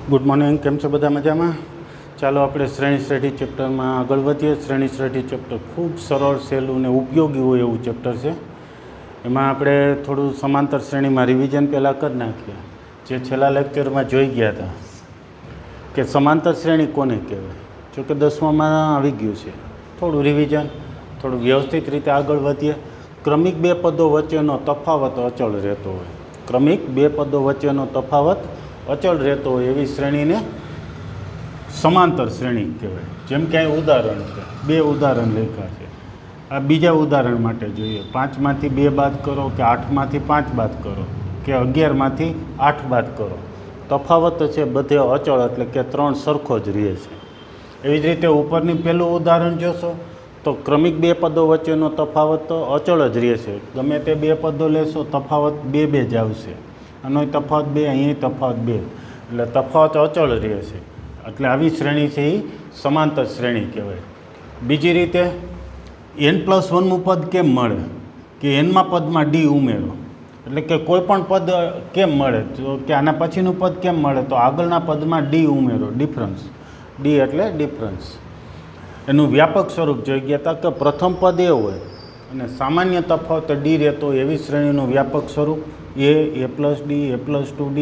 Good morning. કેમ છો બધા? મજામાં? ચાલો આપણે શ્રેણી શ્રેઢી ચેપ્ટરમાં આગળ વધીએ. શ્રેણી શ્રેઢી ચેપ્ટર ખૂબ સરળ, સહેલું ને ઉપયોગી હોય એવું ચેપ્ટર છે. એમાં આપણે થોડું સમાંતર શ્રેણીમાં રિવિઝન પહેલાં કરી નાખીએ. જે છેલ્લા લેક્ચરમાં જોઈ ગયા હતા કે સમાંતર શ્રેણી કોને કહેવાય, જોકે 10માં આવી ગયું છે. થોડું રિવિઝન, થોડું વ્યવસ્થિત રીતે આગળ વધીએ. ક્રમિક બે પદો વચ્ચેનો તફાવત અચળ રહેતો હોય, ક્રમિક બે પદો વચ્ચેનો તફાવત અચળ રહેતો હોય એવી શ્રેણીને સમાંતર શ્રેણી કહેવાય. જેમ કે અહીં ઉદાહરણ છે, બે ઉદાહરણ લખ્યા છે. આ બીજા ઉદાહરણ માટે જોઈએ. 5માંથી 2 બાદ કરો કે 8માંથી 5 બાદ કરો કે 11માંથી 8 બાદ કરો, તફાવત છે બધે અચળ, એટલે કે 3 સરખો જ રહે છે. એવી જ રીતે ઉપરની પહેલું ઉદાહરણ જોશો તો ક્રમિક બે પદો વચ્ચેનો તફાવત તો અચળ જ રહે છે. ગમે તે બે પદો લેશો તફાવત 2 જ આવશે. આનો તફાવત 2, અહીં તફાવત 2, એટલે તફાવત અચળ રહે છે. એટલે આવી શ્રેણી છે એ સમાંતર શ્રેણી કહેવાય. બીજી રીતે n+1મું પદ કેમ મળે કે nમાં પદમાં d ઉમેરો, એટલે કે કોઈ પણ પદ કેમ મળે તો કે આના પછીનું પદ કેમ મળે તો આગળના પદમાં d ઉમેરો, ડિફરન્સ. d એટલે ડિફરન્સ. એનું વ્યાપક સ્વરૂપ જોઈ ગયા હતા કે પ્રથમ પદ એ હોય અને સામાન્ય તફાવત d રહેતો હોય એવી શ્રેણીનું વ્યાપક સ્વરૂપ a+d, a+2d,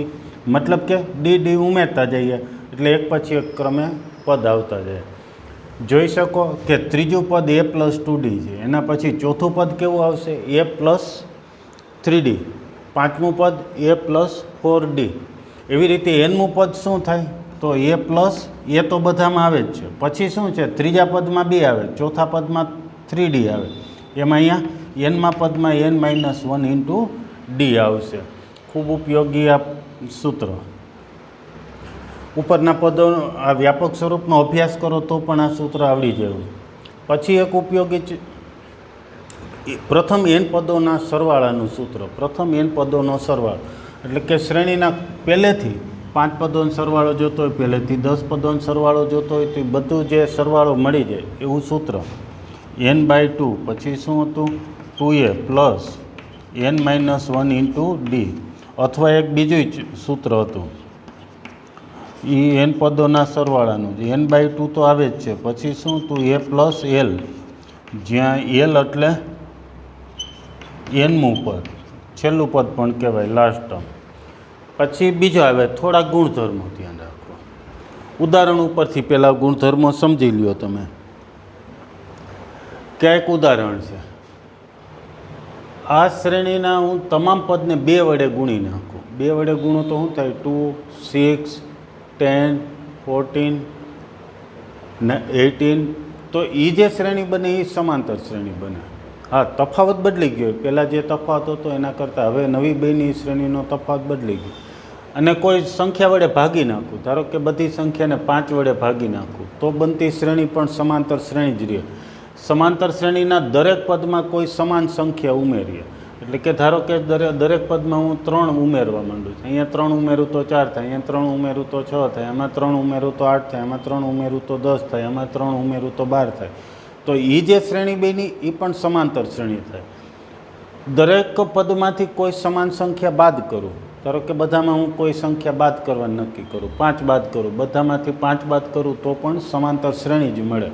મતલબ કે d ઉમેરતા જઈએ એટલે એક પછી એક ક્રમે પદ આવતા જાય. જોઈ શકો કે ત્રીજું પદ a+2d છે, એના પછી ચોથું પદ કેવું આવશે a+3d, પાંચમું પદ a+4d. એવી રીતે nમું પદ શું થાય તો a તો બધામાં આવે જ છે. પછી શું છે, ત્રીજા પદમાં 2 આવે, ચોથા પદમાં 3d આવે. એમાં અહીંયા nમા પદમાં n-1 × d આવશે. ખૂબ ઉપયોગી આ સૂત્ર. ઉપરના પદો આ વ્યાપક સ્વરૂપનો અભ્યાસ કરો તો પણ આ સૂત્ર આવડી જવું. પછી એક ઉપયોગી પ્રથમ n પદોના સરવાળાનું સૂત્ર. પ્રથમ n પદોનો સરવાળો એટલે કે શ્રેણીના પહેલેથી 5 પદોનો સરવાળો જોતો હોય, પહેલેથી 10 પદોનો સરવાળો જોતો હોય તો એ બધું જે સરવાળો મળી જાય એવું સૂત્ર. n/2 પછી શું હતું 2a + n-1 × d, અથવા એક બીજું સૂત્ર હતું એ n પદોના સરવાળાનું. n/2 તો આવે જ છે. પછી શું હતું a+l, જ્યાં l એટલે nમું પદ, છેલ્લું પદ પણ કહેવાય, લાસ્ટ ટર્મ. પછી બીજો આવે થોડા ગુણધર્મો ધ્યાન રાખો. ઉદાહરણ ઉપરથી પહેલાં ગુણધર્મો સમજી લ્યો તમે. ક્યાંક ઉદાહરણ છે, આ શ્રેણીના હું તમામ પદને 2 વડે ગુણી નાખું. 2 વડે ગુણો તો શું થાય 2, 6, 10, 14, 18. તો એ જે શ્રેણી બને એ સમાંતર શ્રેણી બને. હા, તફાવત બદલી ગયો. પહેલાં જે તફાવત હતો એના કરતાં હવે નવી બેની શ્રેણીનો તફાવત બદલી ગયો. અને કોઈ સંખ્યા વડે ભાગી નાખું, ધારો કે બધી સંખ્યાને 5 વડે ભાગી નાખું તો બનતી શ્રેણી પણ સમાંતર શ્રેણી જ રહે. સમાંતર શ્રેણીના દરેક પદમાં કોઈ સમાન સંખ્યા ઉમેરીએ, એટલે કે ધારો કે દરેક પદમાં હું 3 ઉમેરવા માંડું છું. અહીંયા 3 ઉમેરું તો 4 થાય, અહીંયા 3 ઉમેરું તો 6 થાય, એમાં 3 ઉમેરું તો 8 થાય, એમાં 3 ઉમેરું તો 10 થાય, એમાં 3 ઉમેરું તો 12 થાય. તો એ જે શ્રેણી બની એ પણ સમાંતર શ્રેણી થાય. દરેક પદમાંથી કોઈ સમાન સંખ્યા બાદ કરું, ધારો કે બધામાં હું કોઈ સંખ્યા બાદ કરવાનું નક્કી કરું, 5 બાદ કરું, બધામાંથી 5 બાદ કરું તો પણ સમાંતર શ્રેણી જ મળે.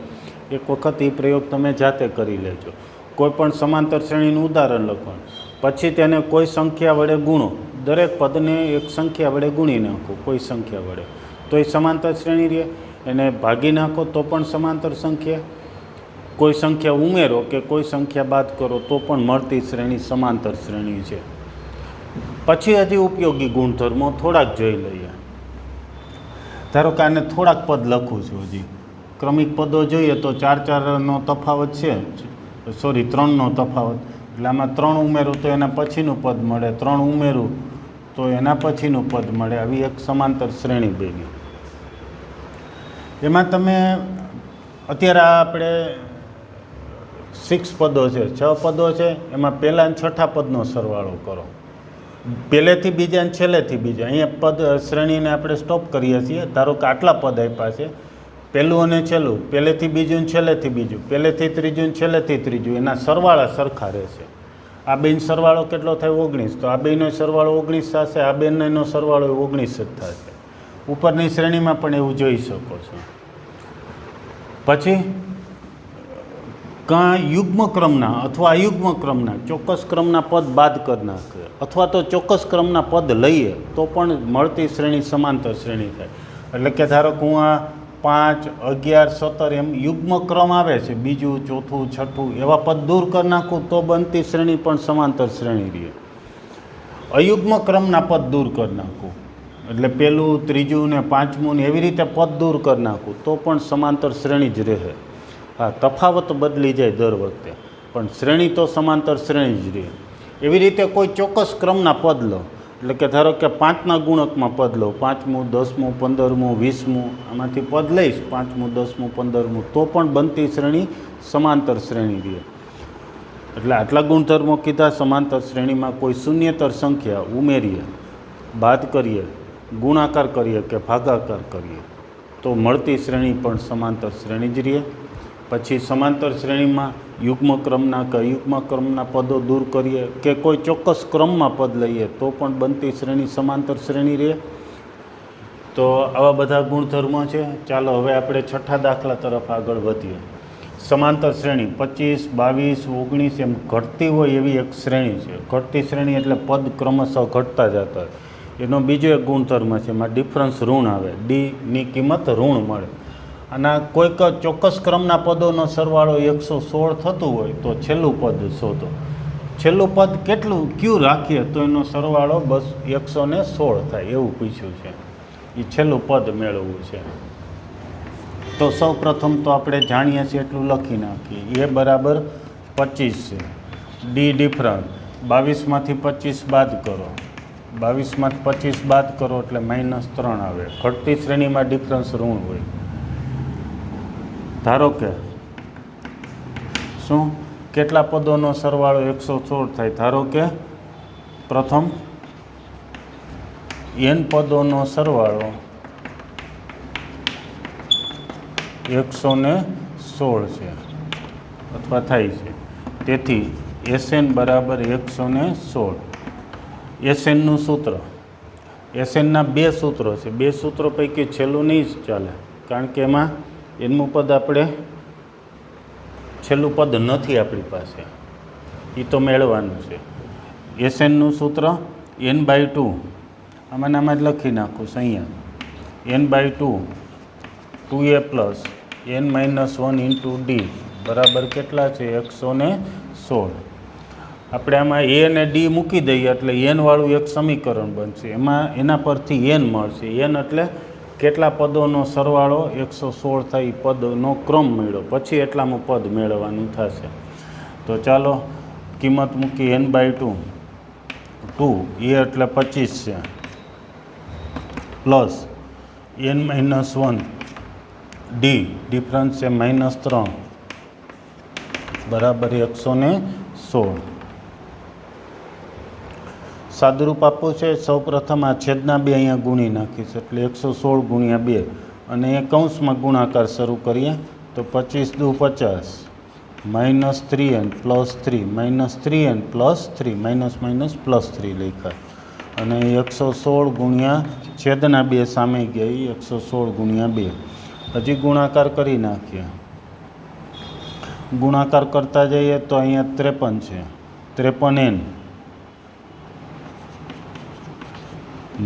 એક વખત એ પ્રયોગ તમે જાતે કરી લેજો. કોઈ પણ સમાંતર શ્રેણીનું ઉદાહરણ લખવાનું, પછી તેને કોઈ સંખ્યા વડે ગુણો, દરેક પદને એક સંખ્યા વડે ગુણી નાખો કોઈ સંખ્યા વડે, તો એ સમાંતર શ્રેણી રહે. એને ભાગી નાખો તો પણ સમાંતર સંખ્યા, કોઈ સંખ્યા ઉમેરો કે કોઈ સંખ્યા બાદ કરો તો પણ મળતી શ્રેણી સમાંતર શ્રેણી છે. પછી હજી ઉપયોગી ગુણધર્મો થોડાક જોઈ લઈએ. ધારો કે આને થોડાક પદ લખું છું. હજી ક્રમિક પદો જોઈએ તો 4-4નો તફાવત છે, 3નો તફાવત, એટલે આમાં 3 ઉમેરું તો એના પછીનું પદ મળે, 3 ઉમેરું તો એના પછીનું પદ મળે. આવી એક સમાંતર શ્રેણી બની. એમાં તમે અત્યારે આપણે 6 પદો છે, 6 પદો છે, એમાં પહેલા અને છઠ્ઠા પદનો સરવાળો કરો. પહેલેથી બીજા અને છેલ્લેથી બીજા. અહીંયા પદ શ્રેણીને આપણે સ્ટોપ કરીએ છીએ. ધારો કે આટલા પદ આપ્યા છે, પહેલું અને છેલ્લું, પહેલેથી બીજું ને છેલ્લેથી બીજું, પહેલેથી ત્રીજું ને છેલ્લેથી ત્રીજું, એના સરવાળા સરખા રહેશે. આ બેનો સરવાળો કેટલો થાય 19, તો આ બેનો સરવાળો 19 થશે, આ બેનો સરવાળો 19 જ થશે. ઉપરની શ્રેણીમાં પણ એવું જોઈ શકો છો. પછી કાં યુગ્મ ક્રમના અથવા અયુગ્મ ક્રમના ચોક્કસ ક્રમના પદ બાદ કરી નાખે અથવા તો ચોક્કસ ક્રમના પદ લઈએ તો પણ મળતી શ્રેણી સમાંતર શ્રેણી થાય. એટલે કે ધારો કે હું આ 5, 11, 17 એમ યુગ્મ ક્રમ આવે છે, બીજું, ચોથું, છઠ્ઠું એવા પદ દૂર કરી નાખું તો બનતી શ્રેણી પણ સમાંતર શ્રેણી રહે. અયુગ્મ ક્રમના પદ દૂર કરી નાખું એટલે પહેલું, ત્રીજું ને પાંચમું ને એવી રીતે પદ દૂર કરી નાખું તો પણ સમાંતર શ્રેણી જ રહે. હા, તફાવત બદલી જાય દર વખતે પણ શ્રેણી તો સમાંતર શ્રેણી જ રહે. એવી રીતે કોઈ ચોક્કસ ક્રમના પદ લો એટલે કે ધારો કે 5ના ગુણકમાં પદ લો, 5મું, 10મું, 15મું, 20મું આમાંથી પદ લઈશ, 5મું, 10મું, 15મું તો પણ બનતી શ્રેણી સમાંતર શ્રેણી રહે. એટલે આટલા ગુણધર્મો કીધા. સમાંતર શ્રેણીમાં કોઈ શૂન્યતર સંખ્યા ઉમેરીએ, બાદ કરીએ, ગુણાકાર કરીએ કે ભાગાકાર કરીએ તો મળતી શ્રેણી પણ સમાંતર શ્રેણી જ રહે. પછી સમાંતર શ્રેણીમાં યુગ્મ ક્રમના કે અયુગ્મ ક્રમના પદો દૂર કરીએ કે કોઈ ચોક્કસ ક્રમમાં પદ લઈએ તો પણ બનતી શ્રેણી સમાંતર શ્રેણી રહે. તો આવા બધા ગુણધર્મો છે. ચાલો હવે આપણે છઠ્ઠા દાખલા તરફ આગળ વધીએ. સમાંતર શ્રેણી 25, 22, 19 એમ ઘટતી હોય એવી એક શ્રેણી છે. ઘટતી શ્રેણી એટલે પદ ક્રમશઃ ઘટતા જતા હોય. એનો બીજો એક ગુણધર્મ છે, એમાં ડિફરન્સ ઋણ આવે, ડીની કિંમત ઋણ મળે. અને કોઈક ચોક્કસ ક્રમના પદોનો સરવાળો 116 થતું હોય તો છેલ્લું પદ શોધો. છેલ્લું પદ કેટલું ક્યુ રાખીએ તો એનો સરવાળો બસ 116 થાય એવું પૂછ્યું છે. એ છેલ્લું પદ મેળવવું છે. તો સૌ પ્રથમ તો આપણે જાણીએ છીએ એટલું લખી નાખીએ. એ બરાબર 25 છે. ડી ડિફરન્સ 22માંથી 25 બાદ કરો, 22માંથી 25 બાદ કરો એટલે -3 આવે. ઘટતી શ્રેણીમાં ડિફરન્સ ઋણ હોય. ધારો કે શું કેટલા પદોનો સરવાળો 116 થાય? ધારો કે પ્રથમ n પદોનો સરવાળો 116 છે અથવા થાય છે. તેથી SN બરાબર 116. SNનું સૂત્ર, SNના 2 સૂત્રો છે. 2 સૂત્રો પૈકી છેલ્લું નહીં જ ચાલે કારણ કે એમાં એનું પદ આપણે છેલ્લું પદ નથી આપણી પાસે, એ તો મેળવવાનું છે. SNનું સૂત્ર n/2 આમાં જ લખી નાખું છું અહીંયા. n/2 2a plus n-1 × d બરાબર કેટલા છે? 116. આપણે આમાં a અને d મૂકી દઈએ એટલે n વાળું એક સમીકરણ બનશે. એમાં એના પરથી n મળશે. n એટલે કેટલા પદોનો સરવાળો 116 થાય એ પદનો ક્રમ મળ્યો, પછી એટલામાં પદ મેળવવાનું થશે. તો ચાલો કિંમત મૂકી n/2 2 એ એટલે 25 છે પ્લસ n-1 ડી ડિફરન્સ છે -3 બરાબર 116. સાદુરૂપ આપવું છે. સૌ પ્રથમ આ છેદના 2 અહીંયા ગુણી નાખીશ એટલે 116 × 2 અને એ કૌંસમાં ગુણાકાર શરૂ કરીએ તો 25 દુ 50 -3n + 3 -3n + 3 --+3 લખ્યા અને 116 ગુણ્યા છેદના 2 સામે ગયા 116 × 2. હજી ગુણાકાર કરી નાખીએ. ગુણાકાર કરતા જઈએ તો અહીંયા 53 છે. 53n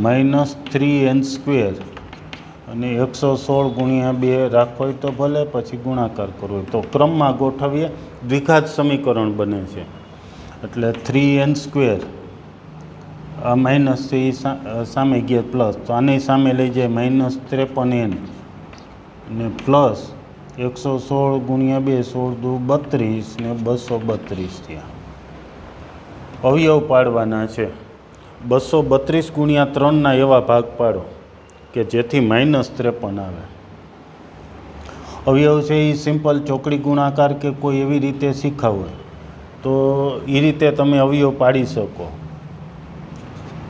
-3n² અને 116 × 2 રાખવો હોય તો ભલે, પછી ગુણાકાર કરવો હોય તો ક્રમમાં ગોઠવીએ. દ્વિઘાત સમીકરણ બને છે એટલે 3n² આ માઇનસ છે એ સામે ગયા પ્લસ, તો આની સામે લઈ જાય -53n અને પ્લસ 116 × 2 16 દુ 32 ને 232 થયા. અવયવ પાડવાના છે. 232 × 3ના એવા ભાગ પાડો કે જેથી -53 આવે. અવયવ છે એ સિમ્પલ ચોકડી ગુણાકાર કે કોઈ એવી રીતે શીખાવો તો એ રીતે તમે અવયવ પાડી શકો.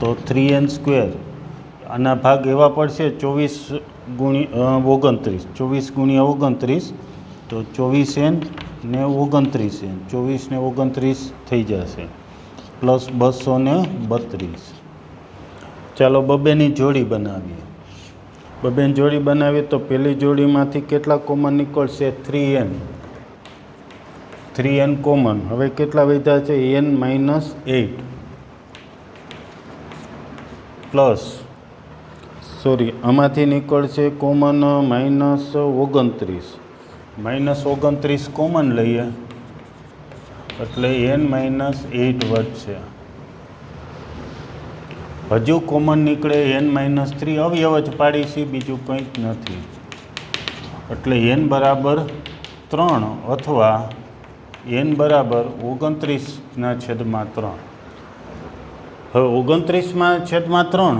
તો 3n² આના ભાગ એવા પડશે 24 × 29 24 × 29 તો 24n ને 29n 24 ને 29 થઈ જશે પ્લસ 232. ચાલો બબેની જોડી બનાવીએ. બબેન જોડી બનાવીએ તો પહેલી જોડીમાંથી કેટલા કોમન નીકળશે? 3n. 3n common. હવે કેટલા વધ્યા છે? n - 8 પ્લસ આમાંથી નીકળશે કોમન -29. -29 કોમન લઈએ એટલે n - 8 વધશે. હજુ કોમન નીકળે n - 3. અવયવ જ પાડીશી, બીજું કંઈ જ નથી. એટલે n બરાબર 3 અથવા n બરાબર 29/3. હવે 29/3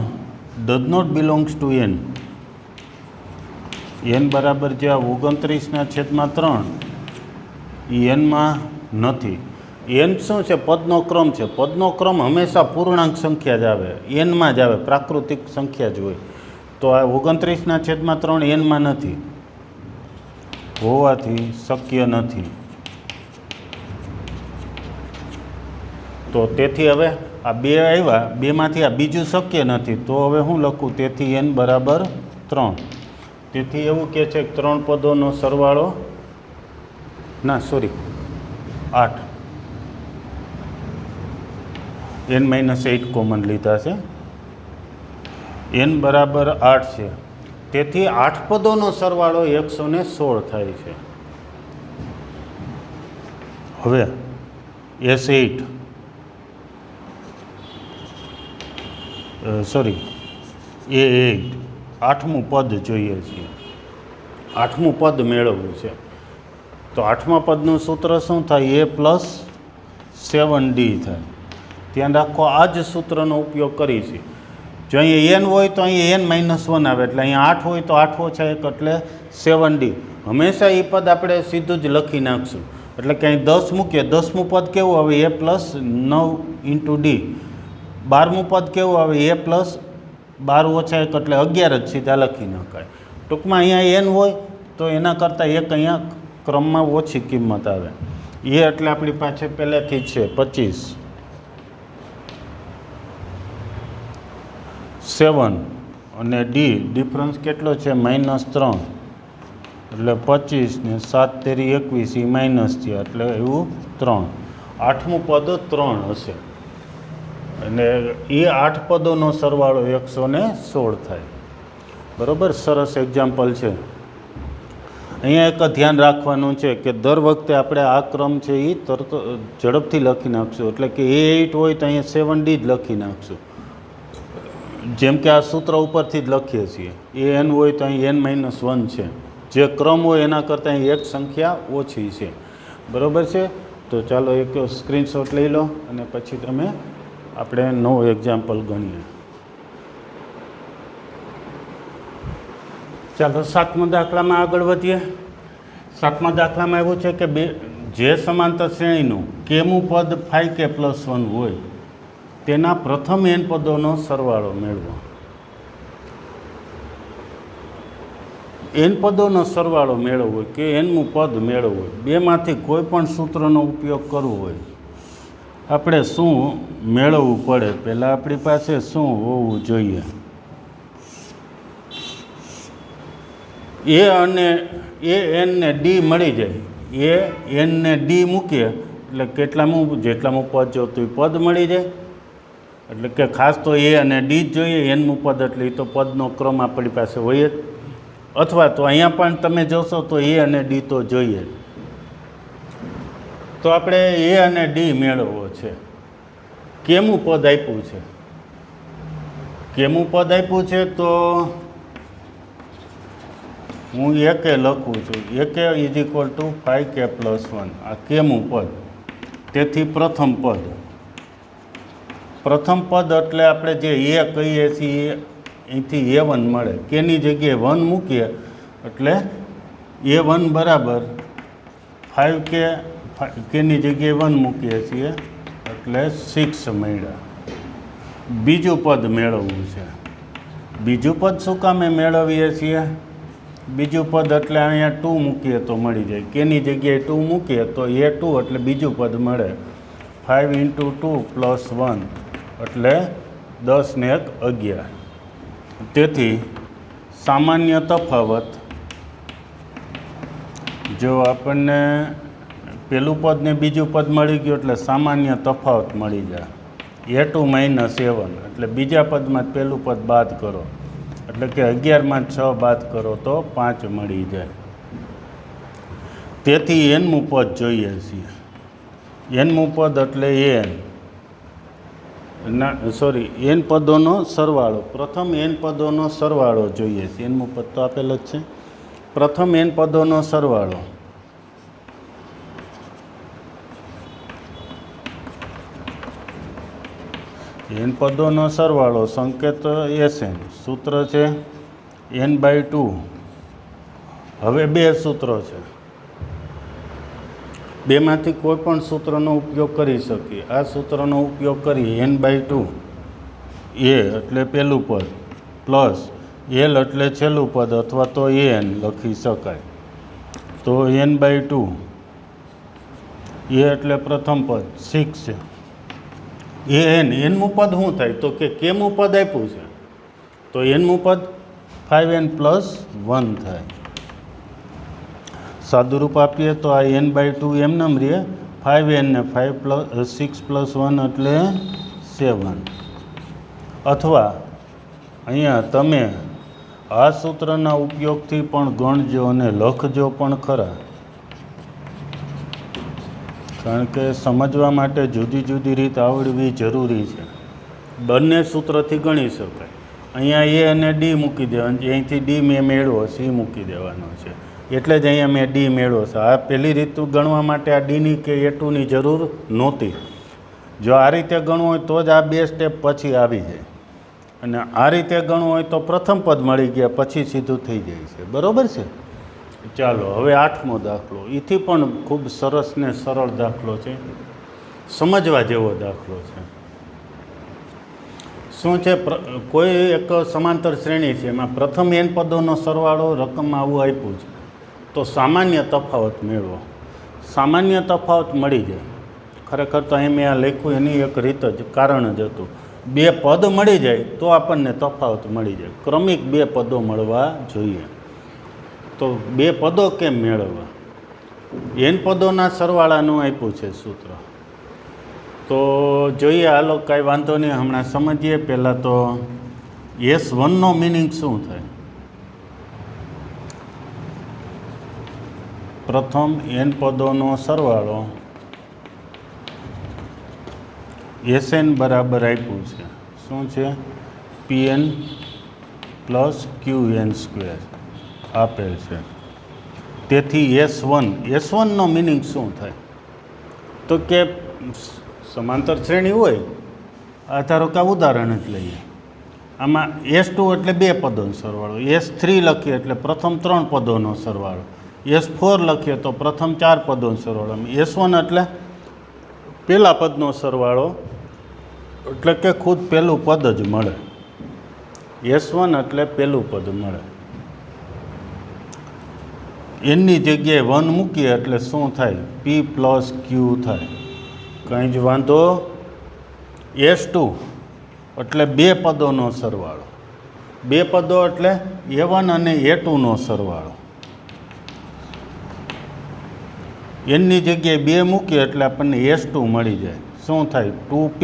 does not belongs to n. n બરાબર જે 29/3 એ એનમાં નથી. n શું છે? પદનો ક્રમ છે. પદનો ક્રમ હંમેશા પૂર્ણાંક સંખ્યા જ આવે, એનમાં જ આવે, પ્રાકૃતિક સંખ્યા જ હોય. તો આ 29/3 એનમાં નથી હોવાથી શક્ય નથી. તો તેથી હવે આ બે આવ્યા, બેમાંથી આ બીજું શક્ય નથી. તો હવે હું લખું? તેથી n બરાબર 3. તેથી એવું કહે છે કે 3 પદોનો સરવાળો 8. n - 8 કોમન લીધા છે. n બરાબર 8 છે. તેથી 8 પદોનો સરવાળો 116 થાય છે. હવે S8 A8 8મું પદ જોઈએ છીએ. 8મું પદ મેળવવું છે. તો 8મા પદનું સૂત્ર શું થાય? a + 7d થાય. ધ્યાન રાખો, આ જ સૂત્રનો ઉપયોગ કરીશું. જો અહીંયા n હોય તો અહીંયા n - 1 આવે, એટલે અહીંયા 8 હોય તો 8 - 1 એટલે 7d. હંમેશા એ પદ આપણે સીધું જ લખી નાખશું. એટલે કે અહીં 10 મૂકીએ, 10મું પદ કેવું આવે? a + 9 × d. 12મું પદ કેવું આવે? a + 12 - 1 એટલે 11 જ સીધા લખી નખાય. ટૂંકમાં અહીંયા n હોય તો એના કરતાં એક અહીંયા ક્રમમાં ઓછી કિંમત આવે. એ એટલે આપણી પાસે પહેલેથી જ છે 25. 7 અને d ડિફરન્સ કેટલો છે? -3. એટલે 25 ને 7 તેરી 21 એ માઇનસ થયા, એટલે એવું 3. 8મું પદ 3 હશે અને એ 8 પદોનો સરવાળો 116 થાય. બરાબર, સરસ એક્ઝામ્પલ છે. અહીંયા એક ધ્યાન રાખવાનું છે કે દર વખતે આપણે આ ક્રમ છે એ તરત ઝડપથી લખી નાખશું. એટલે કે A8 હોય તો અહીંયા 7d જ લખી નાખશું, જેમ કે આ સૂત્ર ઉપરથી જ લખીએ છીએ. an હોય તો અહીં n - 1 છે. જે ક્રમ હોય એના કરતાં અહીં એક સંખ્યા ઓછી છે. બરાબર છે. તો ચાલો એક સ્ક્રીનશોટ લઈ લો અને પછી તમે આપણે નવું એક્ઝામ્પલ ગણીએ. ચાલો 7મા દાખલામાં આગળ વધીએ. 7મા દાખલામાં એવું છે કે જે સમાંતર શ્રેણીનું કેમું પદ 5k + 1 હોય તેના પ્રથમ n પદોનો સરવાળો મેળવો. n પદોનો સરવાળો મેળવવો હોય કે nમું પદ મેળવવું હોય, બેમાંથી કોઈ પણ સૂત્રનો ઉપયોગ કરવો હોય, આપણે શું મેળવવું પડે? પહેલાં આપણી પાસે શું હોવું જોઈએ? એ અને n ને d મળી જાય. n ને d મૂકીએ એટલે જેટલામું પદ જોતું એ પદ મળી જાય. એટલે કે ખાસ તો a અને d જ જોઈએ. nમું પદ એટલે એ તો પદનો ક્રમ આપણી પાસે હોય જ. અથવા તો અહીંયા પણ તમે જોશો તો a અને d તો જોઈએ. તો આપણે a અને d મેળવવો છે. કેમું પદ આપ્યું છે? કેમું પદ આપ્યું છે તો હું એકે લખું છું. એકે = 5k + 1. આ કેમું પદ. તેથી પ્રથમ પદ એટલે આપણે જે a કહીએ છીએ અહીંથી a1 મળે. કેની જગ્યાએ 1 મૂકીએ એટલે a1 બરાબર 5k, કેની જગ્યાએ 1 મૂકીએ છીએ એટલે 6 મળ્યા. બીજું પદ મેળવવું છે. બીજું પદ શું કામે મેળવીએ છીએ? બીજું પદ એટલે અહીંયા 2 મૂકીએ તો મળી જાય. કેની જગ્યાએ 2 મૂકીએ તો a2 એટલે બીજું પદ મળે. 5 × 2 + 1 એટલે 10 ને 1 11. તેથી સામાન્ય તફાવત જો આપણને પેલું પદ ને બીજું પદ મળી ગયું એટલે સામાન્ય તફાવત મળી જાય a2 - a1 એટલે બીજા પદમાં પહેલું પદ બાદ કરો એટલે કે 11 માં 6 બાદ કરો તો 5 મળી જાય. તેથી nમું પદ જોઈએ છીએ. nમું પદ એટલે n પદોનો સરવાળો. પ્રથમ n પદોનો સરવાળો જોઈએ છે. nમું પદ તો આપેલ જ છે. પ્રથમ n પદોનો સરવાળો n પદોનો સરવાળો સંકેત Sn સૂત્ર છે n/2. હવે બે સૂત્રો છે, બેમાંથી કોઈ પણ સૂત્રનો ઉપયોગ કરી શકીએ. આ સૂત્રનો ઉપયોગ કરી n/2 a એટલે પહેલું પદ પ્લસ l એટલે છેલ્લું પદ અથવા તો an લખી શકાય. તો n/2 a એટલે પ્રથમ પદ 6 છે. nમું પદ શું થાય તો કે કેમું પદ આપ્યું છે તો nમું પદ 5n + 1 થાય. સાદુરૂપ આપીએ તો આ n/2 એમનેમ રહે. 5n ને 6 + 1 એટલે 7. અથવા અહીંયા તમે આ સૂત્રના ઉપયોગથી પણ ગણજો અને લખજો પણ ખરા, કારણ કે સમજવા માટે જુદી જુદી રીત આવડવી જરૂરી છે. બંને સૂત્રથી ગણી શકાય. અહીંયા a અને d મૂકી દેવાનું, અહીંથી d મેં મેળવો c મૂકી દેવાનો છે એટલે જ અહીંયા મેં d મેળવો છે. આ પહેલી રીત ગણવા માટે આ dની કે a2ની જરૂર નહોતી. જો આ રીતે ગણવું હોય તો જ આ બે સ્ટેપ પછી આવી જાય, અને આ રીતે ગણવું હોય તો પ્રથમ પદ મળી ગયા પછી સીધું થઈ જાય છે. બરાબર છે. ચાલો હવે 8મો દાખલો. એથી પણ ખૂબ સરસ ને સરળ દાખલો છે, સમજવા જેવો દાખલો છે. શું છે, કોઈ એક સમાંતર શ્રેણી છે, એમાં પ્રથમ n પદોનો સરવાળો રકમમાં આવું આપ્યું છે, તો સામાન્ય તફાવત મેળવો. સામાન્ય તફાવત મળી જાય. ખરેખર તો અહીં મેં આ લખ્યું એની એક રીત જ કારણ જ હતું. બે પદ મળી જાય તો આપણને તફાવત મળી જાય. ક્રમિક બે પદો મળવા જોઈએ. તો બે પદો કેમ મેળવવા? n પદોના સરવાળાનું આપ્યું છે સૂત્ર. તો જોઈએ, હાલો કાંઈ વાંધો નહીં, હમણાં સમજીએ. પહેલાં તો S1નો મિનિંગ શું થાય? પ્રથમ n પદોનો સરવાળો Sn બરાબર આપ્યું છે. શું છે? Pn + Qn² આપેલ છે. તેથી S1નો મિનિંગ શું થાય? તો કે સમાંતર શ્રેણી હોય, આ ધારો કે ઉદાહરણ જ લઈએ. આમાં S2 એટલે બે પદોનો સરવાળો, S3 લખીએ એટલે પ્રથમ 3 પદોનો સરવાળો, S4 લખીએ તો પ્રથમ 4 પદોનો સરવાળો, S1 એટલે પહેલા પદનો સરવાળો, એટલે કે ખુદ પહેલું પદ જ મળે. S1 એટલે પહેલું પદ મળે. એની જગ્યાએ 1 મૂકીએ એટલે શું થાય? P + Q થાય. કંઈ જ વાંધો. S2 એટલે બે પદોનો સરવાળો, બે પદો એટલે A1 અને A2નો સરવાળો. એની જગ્યાએ 2 મૂકીએ એટલે આપણને S2 મળી જાય. શું થાય? 2P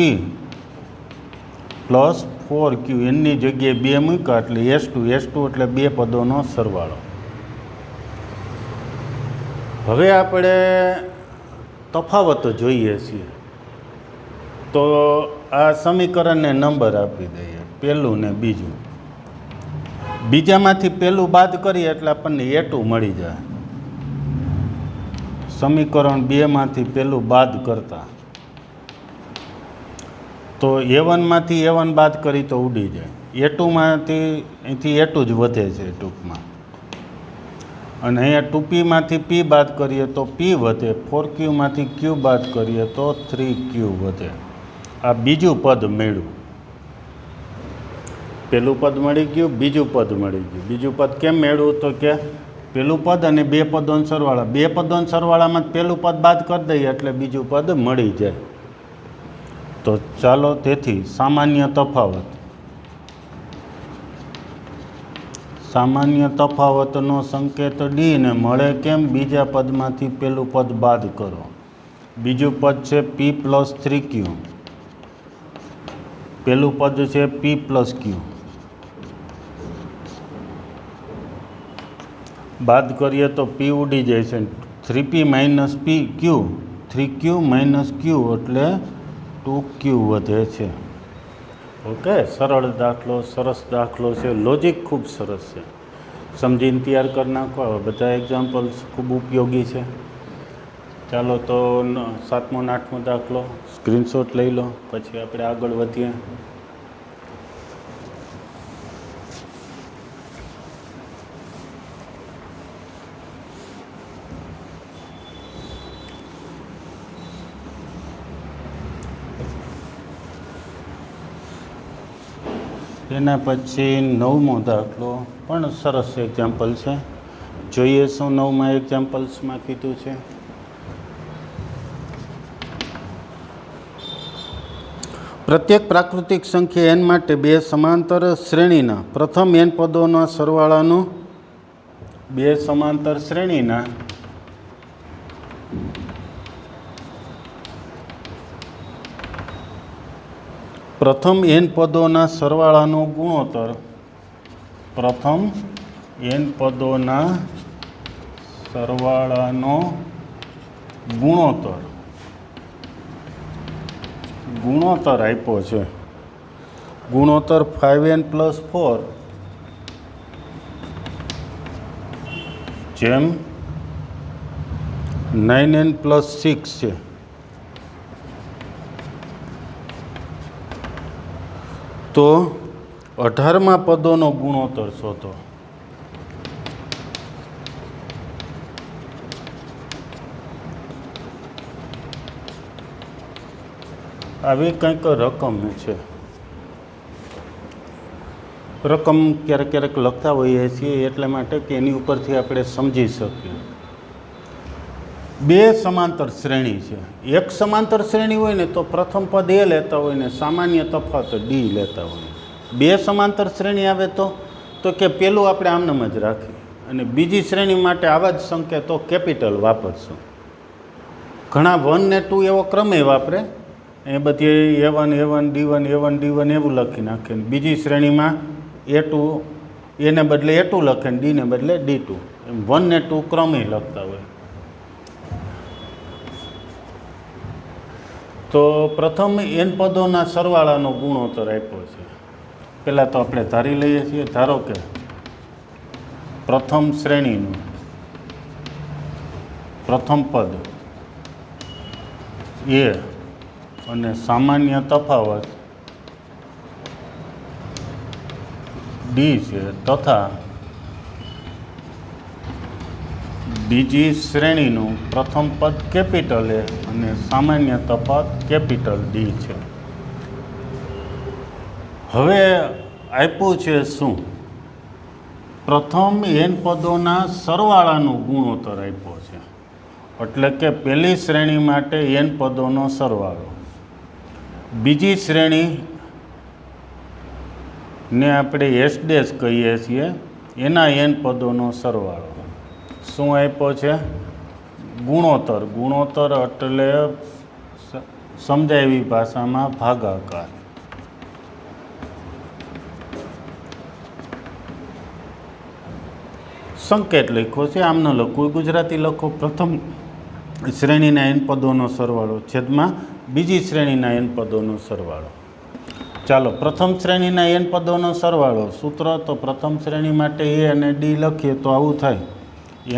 + 4Q. એની જગ્યાએ 2 મૂક્યા એટલે S2 એટલે બે પદોનો સરવાળો. હવે આપણે તફાવત જોઈએ છીએ, તો આ સમીકરણને નંબર આપી દઈએ, પહેલું ને બીજું. બીજામાંથી પહેલું બાદ કરીએ એટલે આપણને A2 મળી જાય. સમીકરણ 2માંથી પહેલું બાદ કરતા તો A1માંથી A1 બાદ કરી તો ઉડી જાય. A2માંથી અહીંથી A2 જ વધે છે ટૂંકમાં, અને અહીંયા 2Pમાંથી P બાદ કરીએ તો P વધે, 4Qમાંથી Q બાદ કરીએ તો 3Q વધે. આ બીજું પદ મળ્યું. પહેલું પદ મળી ગયું, બીજું પદ મળી ગયું. બીજું પદ કેમ મેળવ્યું? તો કે પહેલું પદ અને બે પદોનો સરવાળા, બે પદોના સરવાળામાં પહેલું પદ બાદ કરી દઈએ એટલે બીજું પદ મળી જાય. તો ચાલો, તેથી સામાન્ય તફાવત. સામાન્ય તફાવતનો સંકેત ડી ને મળે કેમ? બીજા પદમાંથી પેલું પદ બાદ કરો. બીજું પદ છે પી પ્લસ 3Q, પેલું પદ છે પી પ્લસ ક્યુ. બાદ કરીએ તો પી ઉડી જાય છે. 3P માઇનસ પી ક્યુ, 3Q માઇનસ ક્યુ એટલે 2Q વધે છે. ઓકે, સરળ દાખલો, સરસ દાખલો છે. લોજિક ખૂબ સરસ છે. સમજીને તૈયાર કરી નાખો. બધા એક્ઝામ્પલ્સ ખૂબ ઉપયોગી છે. ચાલો તો 7મો અને 8મો દાખલો સ્ક્રીનશોટ લઈ લો, પછી આપણે આગળ વધીએ. એના પછી 9મો દાખલો પણ સરસ એક્ઝામ્પલ છે. જોઈએ શું 9મા એક્ઝામ્પલ્સમાં કીધું છે. પ્રત્યેક પ્રાકૃતિક સંખ્યા n માટે બે સમાંતર શ્રેણીના પ્રથમ n પદોના સરવાળાનું પ્રથમ n પદોના સરવાળાનો ગુણોત્તર આપ્યો છે. ગુણોત્તર 5n + 4 જેમ 9n + 6 છે. તો 18મા પદોનો ગુણોત્તર શોધો. આવી કંઈક રકમ છે. રકમ ક્યારેક ક્યારેક લખતા હોઈએ છીએ એટલા માટે કે એની ઉપરથી આપણે સમજી શકીએ. બે સમાંતર શ્રેણી છે. એક સમાંતર શ્રેણી હોય ને તો પ્રથમ પદ એ લેતા હોય ને સામાન્ય તફાવત ડી લેતા હોય. બે સમાંતર શ્રેણી આવે તો કે પેલું આપણે આમનામ જ રાખીએ અને બીજી શ્રેણી માટે આવા જ સંકેતો કેપિટલ વાપરશું. ઘણા 1 ને 2 એવો ક્રમે વાપરે, એ બધી A1 A1 D1 A1 D1 એવું લખી નાખે. બીજી શ્રેણીમાં A2 એને બદલે A2 લખે ને ડીને બદલે D2. એમ 1 ને 2 ક્રમે લખતા હોય. તો પ્રથમ n પદોના સરવાળાનો ગુણોત્તર આપ્યો છે. પહેલાં તો આપણે ધારી લઈએ છીએ. ધારો કે પ્રથમ શ્રેણીનું પ્રથમ પદ એ અને સામાન્ય તફાવત ડી છે તથા બીજી શ્રેણીનું પ્રથમ પદ કેપિટલ એ અને સામાન્ય તફાવત કેપિટલ ડી છે. હવે આપ્યું છે શું? પ્રથમ n પદોના સરવાળાનો ગુણોત્તર આપ્યો છે. એટલે કે પહેલી શ્રેણી માટે n પદોનો સરવાળો, બીજી શ્રેણીને આપણે S' કહીએ છીએ, એના n પદોનો સરવાળો. શું આપ્યો છે? ગુણોત્તર. ગુણોત્તર એટલે સમજાય એવી ભાષામાં ભાગાકાર. સંકેત લખ્યો છે, આમ ન લખો, ગુજરાતી લખો. પ્રથમ શ્રેણીના n પદોનો સરવાળો છેદમાં બીજી શ્રેણીના n પદોનો સરવાળો. ચાલો પ્રથમ શ્રેણીના n પદોનો સરવાળો સૂત્ર. તો પ્રથમ શ્રેણી માટે a અને d લખીએ તો આવું થાય: